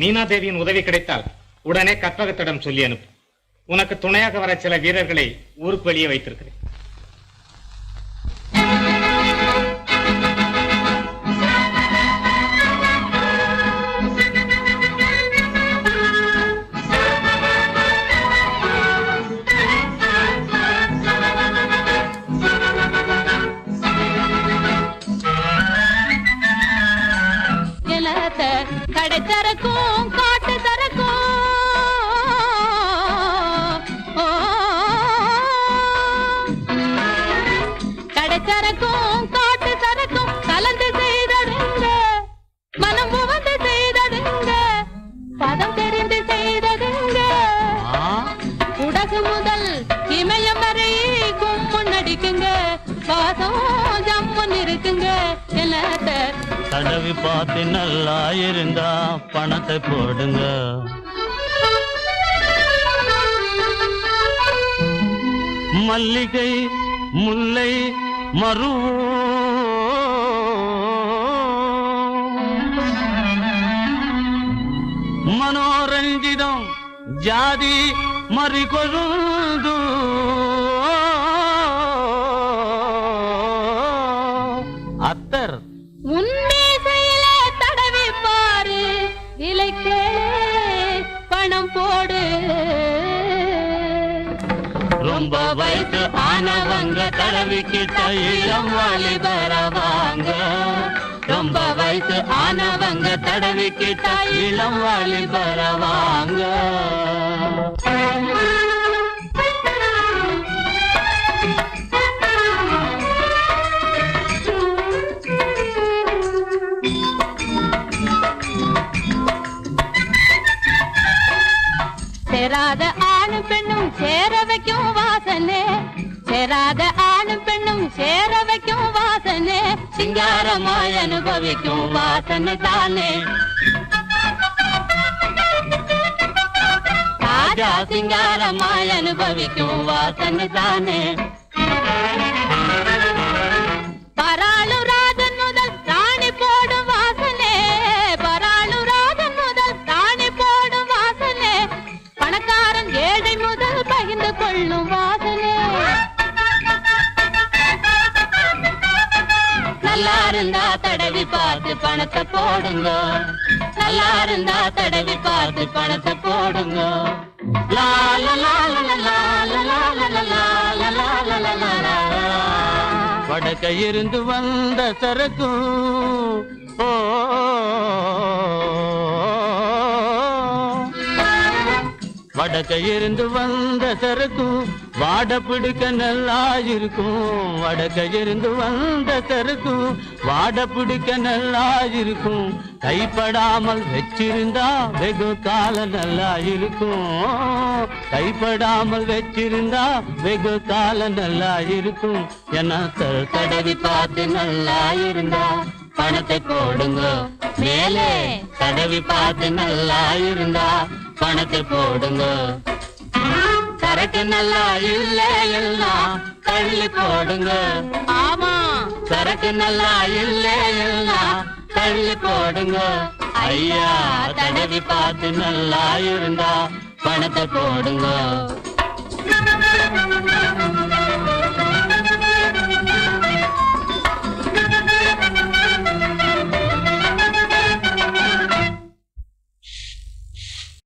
மீனா தேவியின் உதவி கிடைத்தால் உடனே கற்பகத்திடம் சொல்லி அனுப்பு. உனக்கு துணையாக வர சில வீரர்களை ஊருக்கு வெளியே வைத்திருக்கிறேன். கடை தரக்கும் காட்டு தரக்கும் கடை தரக்கும் காட்டு தரக்கும் கலந்து செய்தடுங்க, மனம் உவந்து செய்தடுங்க, பதம் தெரிந்து செய்தடுங்க. உடகு முதல் இமயம் வரை கும்முன் அடிக்குங்க, வாசம் ஜம்முன் இருக்குங்க. என்னத்த தடவி பார்த்து நல்லா இருந்தா பணத்தை போடுங்க. மல்லிகை முல்லை மருவோ மனோரஞ்சிதம் ஜாதி மறிகொழுந்து அத்தர் பணம் போடு. ரொம்ப வயசு ஆனவங்க தடவிக்கிட்ட இளம் வாலிபரவாங்க. ரொம்ப வயசு ஆனவங்க தடவிக்கிட்ட இளம் வாலிபரவாங்க. சேராத ஆணும் பெண்ணும் சேர வைக்கும் வாசனே, சேராத ஆணும் பெண்ணும் சேர வைக்கும் வாசனே, சிங்காரமாய் அனுபவிக்கும் வாசனை தானே. ராஜா சிங்காரமாய் அனுபவிக்கும் வாசனை தானே. பராளு ராஜன் முதல் ராணி போடும் வாசனே, பராளு ராஜன் முதல் ராணி போடும் வாசனே, பணக்காரன் ஏழை முதல் பகிர்ந்து கொள்ளும் வாசனே. நல்லா இருந்தா தடவி பார்த்து பணத்தை போடுங்க, நல்லா இருந்தா தடவி பார்த்து பணத்தை போடுங்க. லா லா லா லா லா லா லா லா லா லா லா லா. வடக்க இருந்து வந்த சரக்கு ஓ வடக்க இருந்து வந்த சரக்கு வாட பிடிக்க நல்லா இருக்கும். வடக்க இருந்து வந்த சரக்கு வாட பிடிக்க நல்லா இருக்கும். கைப்படாமல் வச்சிருந்தா வெகு காலம் நல்லா இருக்கும். கைப்படாமல் வச்சிருந்தா வெகு காலம் நல்லா இருக்கும். என்ன தடவி பார்த்து நல்லா இருந்தா பணத்தை போடுங்க. மேலே தடவி பார்த்து நல்லா இருந்தா பணத்தை போடுங்க. சரக்கு நல்லா இல்ல எல்லாம் தள்ளி போடுங்க. ஆமா, சரக்கு நல்லா இல்ல எல்லாம் தள்ளி போடுங்க. ஐயா தடவி பார்த்து நல்லா இருந்தா பணத்தை போடுங்க.